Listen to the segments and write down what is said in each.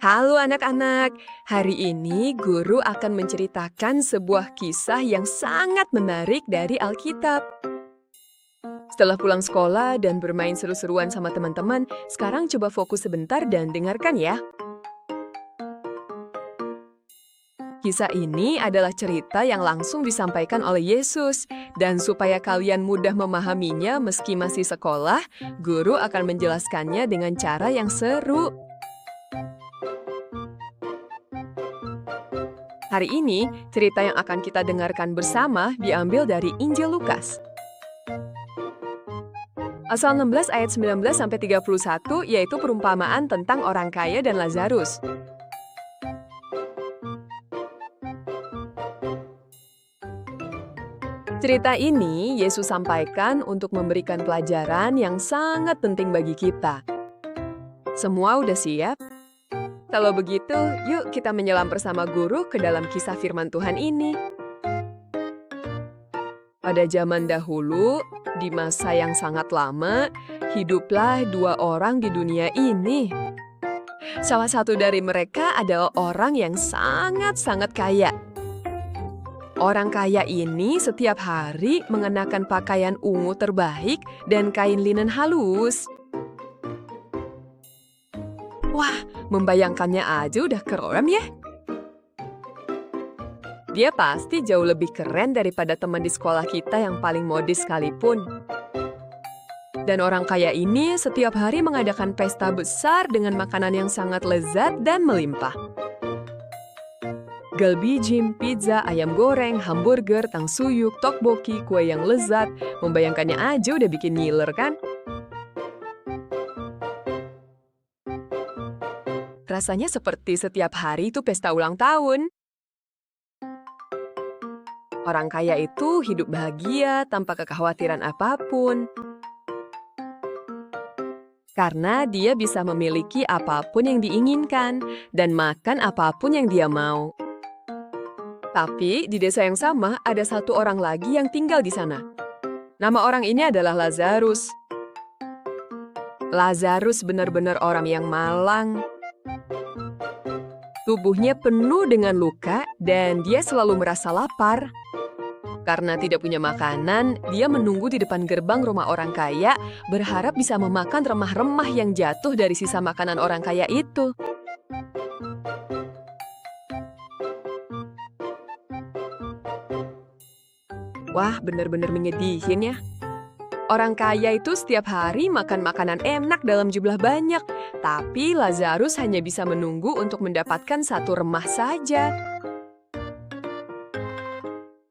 Halo anak-anak, hari ini guru akan menceritakan sebuah kisah yang sangat menarik dari Alkitab. Setelah pulang sekolah dan bermain seru-seruan sama teman-teman, sekarang coba fokus sebentar dan dengarkan ya. Kisah ini adalah cerita yang langsung disampaikan oleh Yesus. Dan supaya kalian mudah memahaminya meski masih sekolah, guru akan menjelaskannya dengan cara yang seru. Hari ini, cerita yang akan kita dengarkan bersama diambil dari Injil Lukas. Pasal 16 ayat 19-31 yaitu perumpamaan tentang orang kaya dan Lazarus. Cerita ini Yesus sampaikan untuk memberikan pelajaran yang sangat penting bagi kita. Semua udah siap? Kalau begitu, yuk kita menyelam bersama guru ke dalam kisah firman Tuhan ini. Pada zaman dahulu, di masa yang sangat lama, hiduplah dua orang di dunia ini. Salah satu dari mereka adalah orang yang sangat-sangat kaya. Orang kaya ini setiap hari mengenakan pakaian ungu terbaik dan kain linen halus. Wah, membayangkannya aja udah keren ya. Dia pasti jauh lebih keren daripada teman di sekolah kita yang paling modis sekalipun. Dan orang kaya ini setiap hari mengadakan pesta besar dengan makanan yang sangat lezat dan melimpah. Galbijim, pizza, ayam goreng, hamburger, tangsuyuk, tteokbokki, kue yang lezat. Membayangkannya aja udah bikin ngiler kan? Rasanya seperti setiap hari itu pesta ulang tahun. Orang kaya itu hidup bahagia tanpa kekhawatiran apapun. Karena dia bisa memiliki apapun yang diinginkan dan makan apapun yang dia mau. Tapi di desa yang sama ada satu orang lagi yang tinggal di sana. Nama orang ini adalah Lazarus. Lazarus benar-benar orang yang malang. Tubuhnya penuh dengan luka dan dia selalu merasa lapar. Karena tidak punya makanan, dia menunggu di depan gerbang rumah orang kaya, berharap bisa memakan remah-remah yang jatuh dari sisa makanan orang kaya itu. Wah, benar-benar menyedihkan ya. Orang kaya itu setiap hari makan makanan enak dalam jumlah banyak, tapi Lazarus hanya bisa menunggu untuk mendapatkan satu remah saja.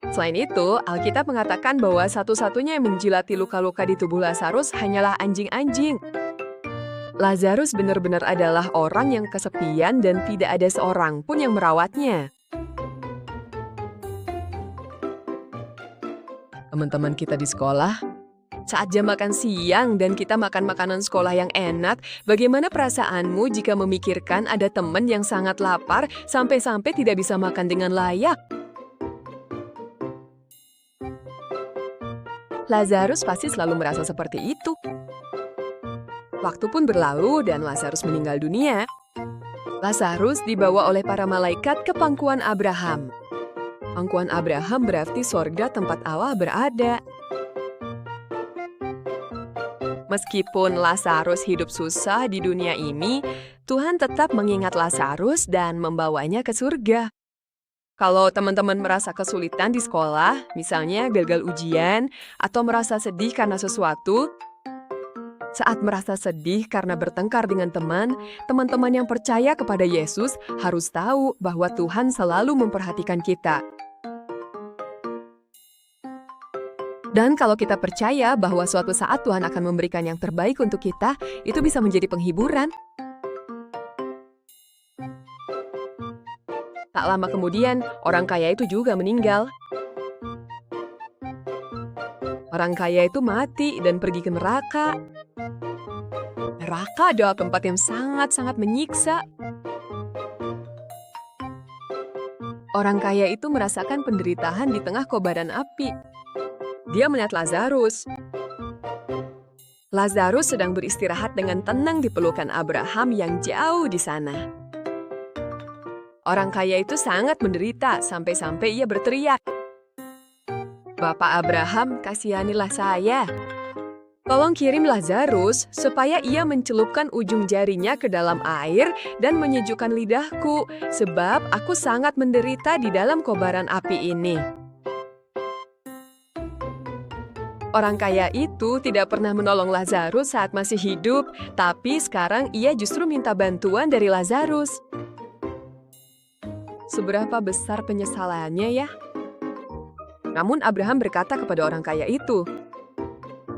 Selain itu, Alkitab mengatakan bahwa satu-satunya yang menjilati luka-luka di tubuh Lazarus hanyalah anjing-anjing. Lazarus benar-benar adalah orang yang kesepian dan tidak ada seorang pun yang merawatnya. Teman-teman kita di sekolah, saat jam makan siang dan kita makan makanan sekolah yang enak, bagaimana perasaanmu jika memikirkan ada teman yang sangat lapar sampai-sampai tidak bisa makan dengan layak? Lazarus pasti selalu merasa seperti itu. Waktu pun berlalu dan Lazarus meninggal dunia. Lazarus dibawa oleh para malaikat ke pangkuan Abraham. Pangkuan Abraham berarti sorga tempat Allah berada. Meskipun Lazarus hidup susah di dunia ini, Tuhan tetap mengingat Lazarus dan membawanya ke surga. Kalau teman-teman merasa kesulitan di sekolah, misalnya gagal ujian, atau merasa sedih karena sesuatu, saat merasa sedih karena bertengkar dengan teman, teman-teman yang percaya kepada Yesus harus tahu bahwa Tuhan selalu memperhatikan kita. Dan kalau kita percaya bahwa suatu saat Tuhan akan memberikan yang terbaik untuk kita, itu bisa menjadi penghiburan. Tak lama kemudian, orang kaya itu juga meninggal. Orang kaya itu mati dan pergi ke neraka. Neraka adalah tempat yang sangat-sangat menyiksa. Orang kaya itu merasakan penderitaan di tengah kobaran api. Dia melihat Lazarus. Lazarus sedang beristirahat dengan tenang di pelukan Abraham yang jauh di sana. Orang kaya itu sangat menderita sampai-sampai ia berteriak, "Bapak Abraham, kasihanilah saya. Tolong kirim Lazarus supaya ia mencelupkan ujung jarinya ke dalam air dan menyejukkan lidahku, sebab aku sangat menderita di dalam kobaran api ini." Orang kaya itu tidak pernah menolong Lazarus saat masih hidup, tapi sekarang ia justru minta bantuan dari Lazarus. Seberapa besar penyesalannya ya? Namun Abraham berkata kepada orang kaya itu,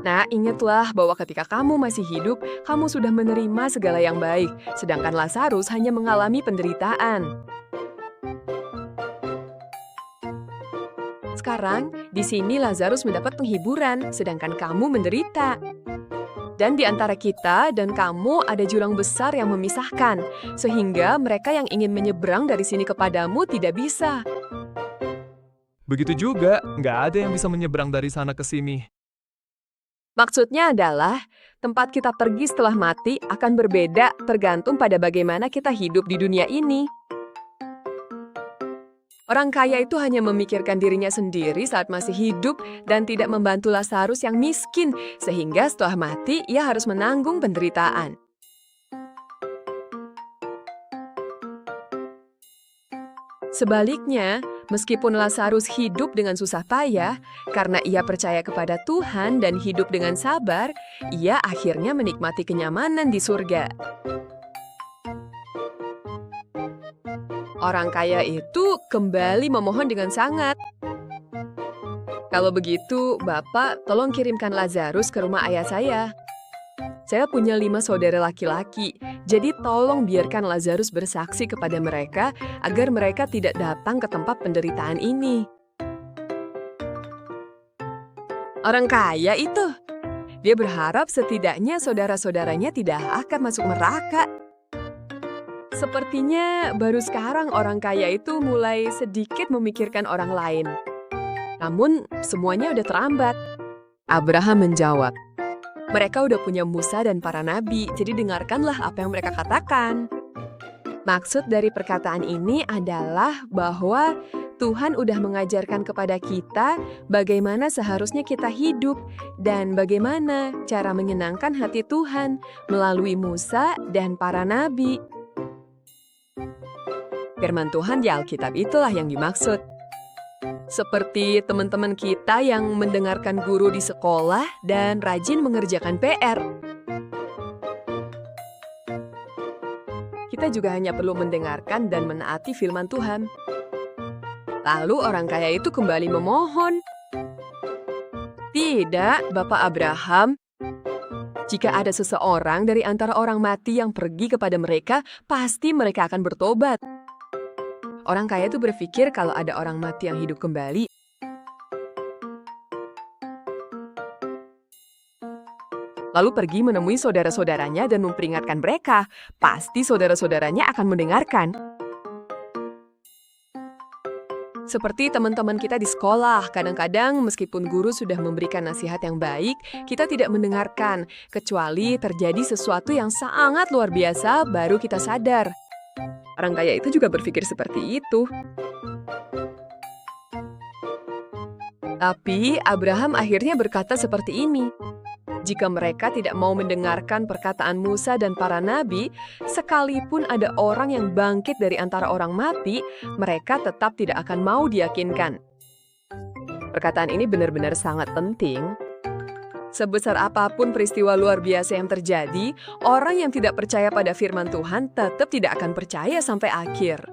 "Nah, ingatlah bahwa ketika kamu masih hidup, kamu sudah menerima segala yang baik, sedangkan Lazarus hanya mengalami penderitaan. Sekarang, di sini Lazarus mendapat penghiburan, sedangkan kamu menderita. Dan di antara kita dan kamu ada jurang besar yang memisahkan, sehingga mereka yang ingin menyeberang dari sini kepadamu tidak bisa." Begitu juga, nggak ada yang bisa menyeberang dari sana ke sini. Maksudnya adalah, tempat kita pergi setelah mati akan berbeda tergantung pada bagaimana kita hidup di dunia ini. Orang kaya itu hanya memikirkan dirinya sendiri saat masih hidup dan tidak membantu Lazarus yang miskin, sehingga setelah mati ia harus menanggung penderitaan. Sebaliknya, meskipun Lazarus hidup dengan susah payah, karena ia percaya kepada Tuhan dan hidup dengan sabar, ia akhirnya menikmati kenyamanan di surga. Orang kaya itu kembali memohon dengan sangat. "Kalau begitu, Bapak tolong kirimkan Lazarus ke rumah ayah saya. Saya punya 5 saudara laki-laki, jadi tolong biarkan Lazarus bersaksi kepada mereka agar mereka tidak datang ke tempat penderitaan ini." Orang kaya itu, dia berharap setidaknya saudara-saudaranya tidak akan masuk neraka. Sepertinya baru sekarang orang kaya itu mulai sedikit memikirkan orang lain. Namun, semuanya udah terlambat. Abraham menjawab, "Mereka udah punya Musa dan para nabi, jadi dengarkanlah apa yang mereka katakan." Maksud dari perkataan ini adalah bahwa Tuhan udah mengajarkan kepada kita bagaimana seharusnya kita hidup dan bagaimana cara menyenangkan hati Tuhan melalui Musa dan para nabi. Firman Tuhan di Alkitab itulah yang dimaksud. Seperti teman-teman kita yang mendengarkan guru di sekolah dan rajin mengerjakan PR. Kita juga hanya perlu mendengarkan dan menaati firman Tuhan. Lalu orang kaya itu kembali memohon, "Tidak, Bapak Abraham. Jika ada seseorang dari antara orang mati yang pergi kepada mereka, pasti mereka akan bertobat." Orang kaya itu berpikir kalau ada orang mati yang hidup kembali, lalu pergi menemui saudara-saudaranya dan memperingatkan mereka, pasti saudara-saudaranya akan mendengarkan. Seperti teman-teman kita di sekolah, kadang-kadang meskipun guru sudah memberikan nasihat yang baik, kita tidak mendengarkan, kecuali terjadi sesuatu yang sangat luar biasa baru kita sadar. Orang kaya itu juga berpikir seperti itu. Tapi Abraham akhirnya berkata seperti ini, "Jika mereka tidak mau mendengarkan perkataan Musa dan para nabi, sekalipun ada orang yang bangkit dari antara orang mati, mereka tetap tidak akan mau diyakinkan." Perkataan ini benar-benar sangat penting. Sebesar apapun peristiwa luar biasa yang terjadi, orang yang tidak percaya pada firman Tuhan tetap tidak akan percaya sampai akhir.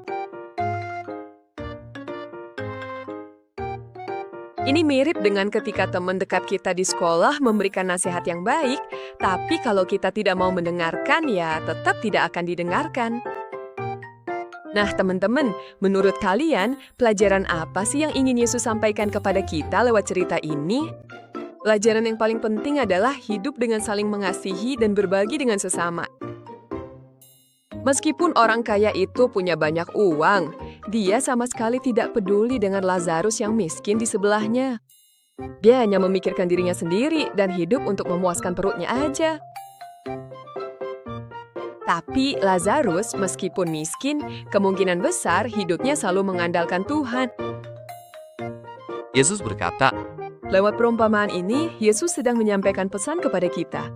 Ini mirip dengan ketika teman dekat kita di sekolah memberikan nasihat yang baik, tapi kalau kita tidak mau mendengarkan, ya tetap tidak akan didengarkan. Nah, teman-teman, menurut kalian, pelajaran apa sih yang ingin Yesus sampaikan kepada kita lewat cerita ini? Pelajaran yang paling penting adalah hidup dengan saling mengasihi dan berbagi dengan sesama. Meskipun orang kaya itu punya banyak uang, dia sama sekali tidak peduli dengan Lazarus yang miskin di sebelahnya. Dia hanya memikirkan dirinya sendiri dan hidup untuk memuaskan perutnya aja. Tapi Lazarus, meskipun miskin, kemungkinan besar hidupnya selalu mengandalkan Tuhan. Yesus berkata, Lewat perumpamaan ini, Yesus sedang menyampaikan pesan kepada kita.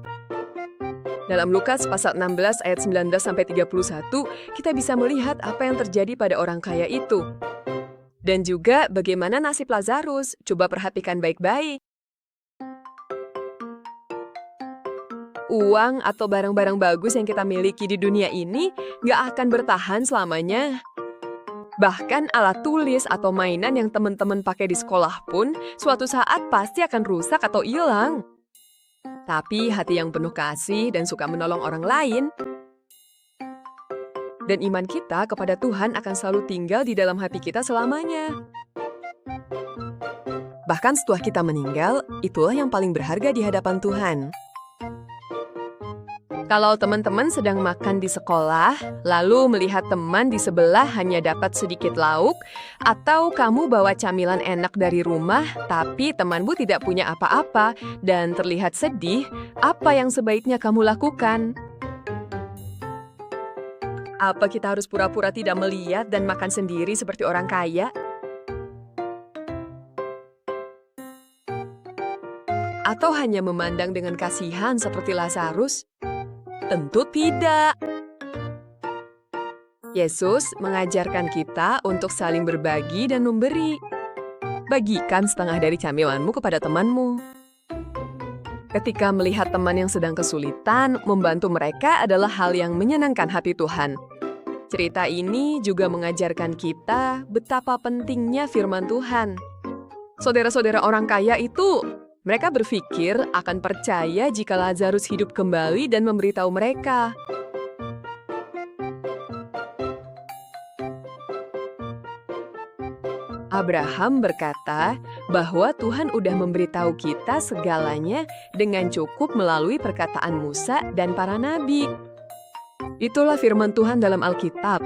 Dalam Lukas pasal 16 ayat 19-31, kita bisa melihat apa yang terjadi pada orang kaya itu. Dan juga bagaimana nasib Lazarus. Coba perhatikan baik-baik. Uang atau barang-barang bagus yang kita miliki di dunia ini nggak akan bertahan selamanya. Bahkan alat tulis atau mainan yang teman-teman pakai di sekolah pun suatu saat pasti akan rusak atau hilang. Tapi hati yang penuh kasih dan suka menolong orang lain, dan iman kita kepada Tuhan akan selalu tinggal di dalam hati kita selamanya. Bahkan setelah kita meninggal, itulah yang paling berharga di hadapan Tuhan. Kalau teman-teman sedang makan di sekolah, lalu melihat teman di sebelah hanya dapat sedikit lauk, atau kamu bawa camilan enak dari rumah, tapi temanmu tidak punya apa-apa dan terlihat sedih, apa yang sebaiknya kamu lakukan? Apa kita harus pura-pura tidak melihat dan makan sendiri seperti orang kaya? Atau hanya memandang dengan kasihan seperti Lazarus? Tentu tidak. Yesus mengajarkan kita untuk saling berbagi dan memberi. Bagikan setengah dari camilanmu kepada temanmu. Ketika melihat teman yang sedang kesulitan, membantu mereka adalah hal yang menyenangkan hati Tuhan. Cerita ini juga mengajarkan kita betapa pentingnya firman Tuhan. Saudara-saudara orang kaya itu, mereka berpikir akan percaya jika Lazarus hidup kembali dan memberitahu mereka. Abraham berkata bahwa Tuhan udah memberitahu kita segalanya dengan cukup melalui perkataan Musa dan para nabi. Itulah firman Tuhan dalam Alkitab.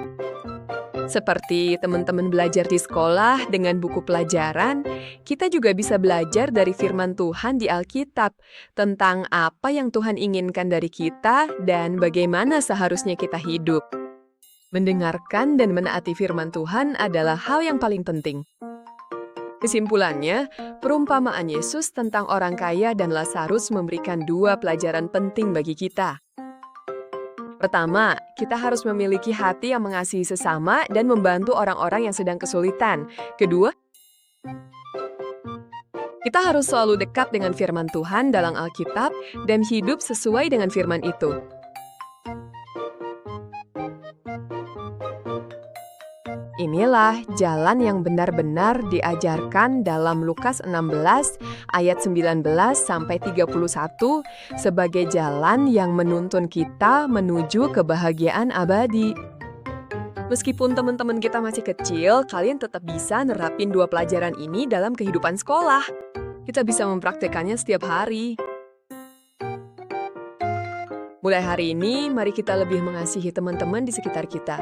Seperti teman-teman belajar di sekolah dengan buku pelajaran, kita juga bisa belajar dari firman Tuhan di Alkitab tentang apa yang Tuhan inginkan dari kita dan bagaimana seharusnya kita hidup. Mendengarkan dan menaati firman Tuhan adalah hal yang paling penting. Kesimpulannya, perumpamaan Yesus tentang orang kaya dan Lazarus memberikan dua pelajaran penting bagi kita. Pertama, kita harus memiliki hati yang mengasihi sesama dan membantu orang-orang yang sedang kesulitan. Kedua, kita harus selalu dekat dengan firman Tuhan dalam Alkitab dan hidup sesuai dengan firman itu. Inilah jalan yang benar-benar diajarkan dalam Lukas 16 ayat 19-31 sebagai jalan yang menuntun kita menuju kebahagiaan abadi. Meskipun teman-teman kita masih kecil, kalian tetap bisa nerapin dua pelajaran ini dalam kehidupan sekolah. Kita bisa mempraktekannya setiap hari. Mulai hari ini, mari kita lebih mengasihi teman-teman di sekitar kita.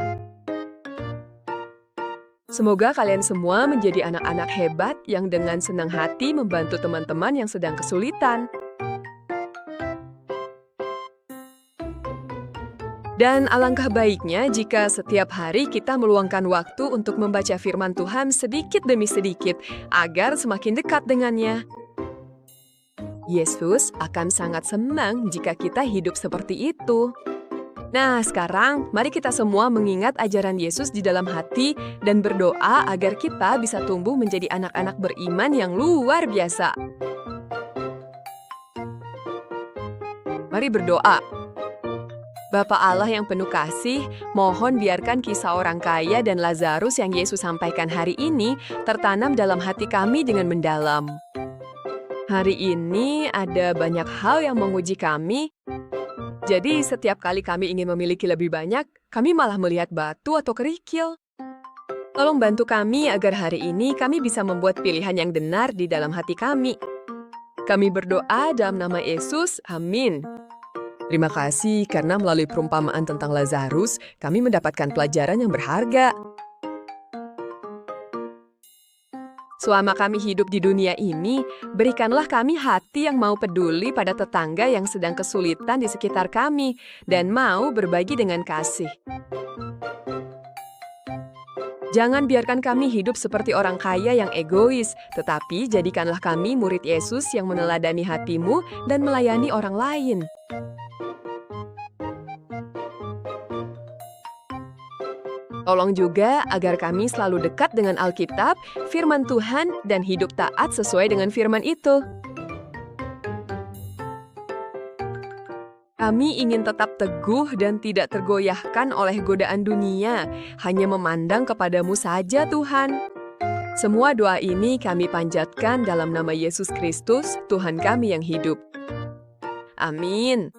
Semoga kalian semua menjadi anak-anak hebat yang dengan senang hati membantu teman-teman yang sedang kesulitan. Dan alangkah baiknya jika setiap hari kita meluangkan waktu untuk membaca firman Tuhan sedikit demi sedikit agar semakin dekat dengannya. Yesus akan sangat senang jika kita hidup seperti itu. Nah, sekarang mari kita semua mengingat ajaran Yesus di dalam hati dan berdoa agar kita bisa tumbuh menjadi anak-anak beriman yang luar biasa. Mari berdoa. Bapa Allah yang penuh kasih, mohon biarkan kisah orang kaya dan Lazarus yang Yesus sampaikan hari ini tertanam dalam hati kami dengan mendalam. Hari ini ada banyak hal yang menguji kami. Jadi, setiap kali kami ingin memiliki lebih banyak, kami malah melihat batu atau kerikil. Tolong bantu kami agar hari ini kami bisa membuat pilihan yang benar di dalam hati kami. Kami berdoa dalam nama Yesus, amin. Terima kasih karena melalui perumpamaan tentang Lazarus, kami mendapatkan pelajaran yang berharga. Selama kami hidup di dunia ini, berikanlah kami hati yang mau peduli pada tetangga yang sedang kesulitan di sekitar kami dan mau berbagi dengan kasih. Jangan biarkan kami hidup seperti orang kaya yang egois, tetapi jadikanlah kami murid Yesus yang meneladani hatimu dan melayani orang lain. Tolong juga agar kami selalu dekat dengan Alkitab, firman Tuhan, dan hidup taat sesuai dengan firman itu. Kami ingin tetap teguh dan tidak tergoyahkan oleh godaan dunia, hanya memandang kepadamu saja Tuhan. Semua doa ini kami panjatkan dalam nama Yesus Kristus, Tuhan kami yang hidup. Amin.